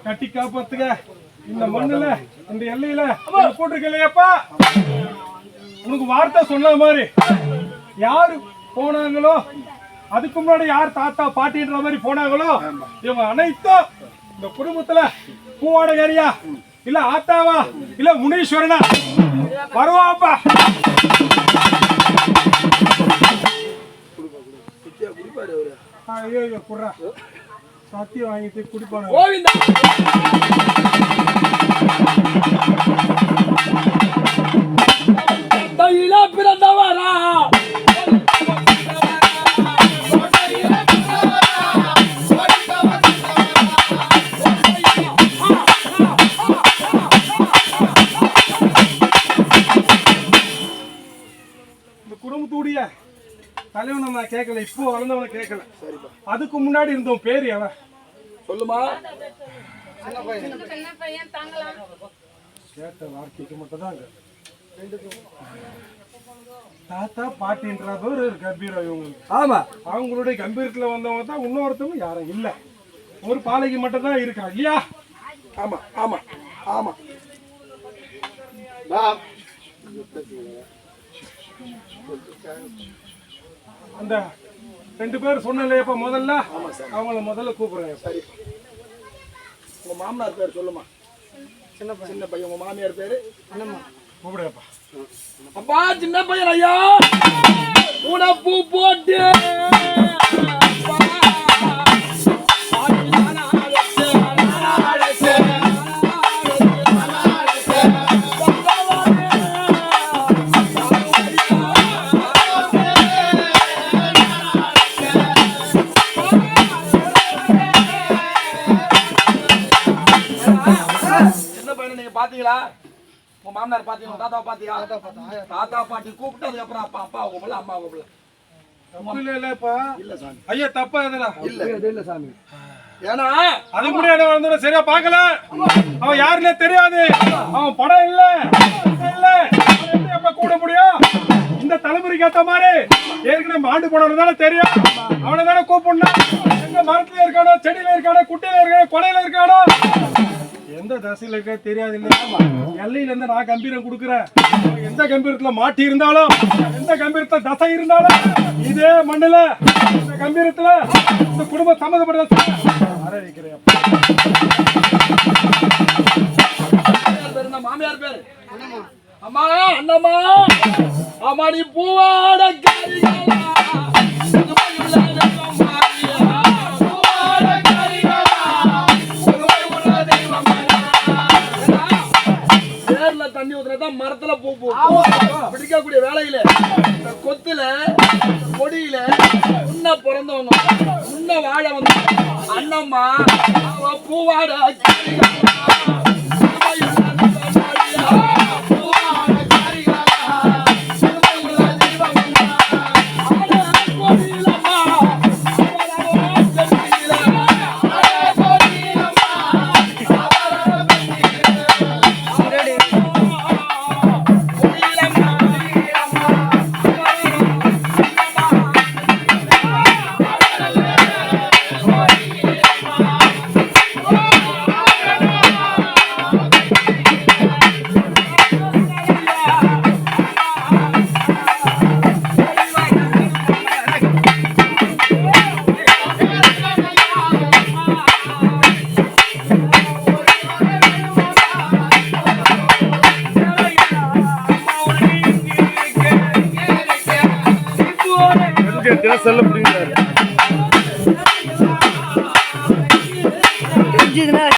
கட்டி காப்பாத்துக்க இந்த மண்ணுல இந்த எல்லையில போட்டிருக்கலையாப்பா. உனக்கு வார்த்தை சொன்ன மாதிரி யாரு போனாங்களோ அதுக்கு முன்னாடி யார் தாத்தா பாட்டின்ற மாதிரி போனாங்களோ இவங்க அனைத்தும் இந்த குடும்பத்துல பூவாடகாரியா இல்ல ஆத்தாவா இல்ல முனீஸ்வரனா வருவாப்பா. ஐயோ குடுறா சத்தியம் வாங்கிட்டு குடிப்பான பிறந்தவரா இந்த குடும்பத்துடைய தலைவன் நம்ம கேட்கல, இப்போ வளர்ந்தவனை கேட்கல. அதுக்கு முன்னாடி இருந்தோம் பேரு அவன் சொல்லுமா. கேட்ட வார்த்தைக்கு மட்டும் தான் தாத்தா பாட்டின்றது ஒரு கம்பீரம் இவங்களுக்கு. ஆமா, அவங்களுடைய கம்பீரத்துல வந்தவங்க தான். இன்னொருத்தவங்க யாரும் இல்ல, ஒரு பாலைக்கு மட்டும் தான் இருக்கா இல்லையா. ஆமா ஆமா ஆமா. அந்த 2 பேர் சொன்னலையப்பா முதல்ல, அவங்கள முதல்ல கூப்பிடுறேன். சரி, உங்க மாமனார் பேர் சொல்லுமா. சின்ன பையன். உங்க மாமியார் பேரு கூப்பிடுறப்பா. அப்பா சின்ன பையன் ஐயா உன பூ போட்டு பாத்தீங்களா. உங்க மாமனார் பாத்தீங்க, தாத்தா பாத்தியா. தாத்தா பாட்டி கூப்பிட்டு அதுக்கப்புறம் அப்பா அப்பா கூப்பிடல, அம்மா கூப்பிடல. இல்லப்பா இல்ல சாமி. ஐயா தப்பா இதெல்லாம் இல்ல சாமி. ஏன்னா அதுக்கு முன்னாடி வந்து சரியா பாக்கல. அவன் யாருன்னே தெரியாது. அவன் படம் இல்ல எப்ப கூட முடியும். இந்த தலைமுறைக்கு ஏத்த மாதிரி ஏற்கனவே மாண்டு போனவன் தானே தெரியும். அவனை தானே கூப்பிடணும். எங்க மரத்துல இருக்கானோ, செடியில இருக்கானோ, குட்டையில இருக்கானோ, கொடையில இருக்கானோ, எந்த தசையில இருக்க தெரியாது இல்லையா. எல்லையில இருந்து நான் கம்பீரம் கொடுக்குறேன். எந்த கம்பீரத்துல மாட்டி இருந்தாலும், எந்த கம்பீரத்துல தசை இருந்தாலும், இதே மண்ணுல இந்த கம்பீரத்துல இந்த குடும்ப சம்மந்தப்பட்ட ஆரம்பிக்கிறேன். மாமியார் பேரு அம்மா அண்ணம்மா. அம்மா நீ பூவாட தண்ணி ஊத்துறதான் மரத்துல பூ பிடிக்கக்கூடிய வேலையில கொத்துல கொடியில முன்ன பிறந்தவங்க முன்ன வாழ வந்து அண்ணம்மா பூவாட செல்ல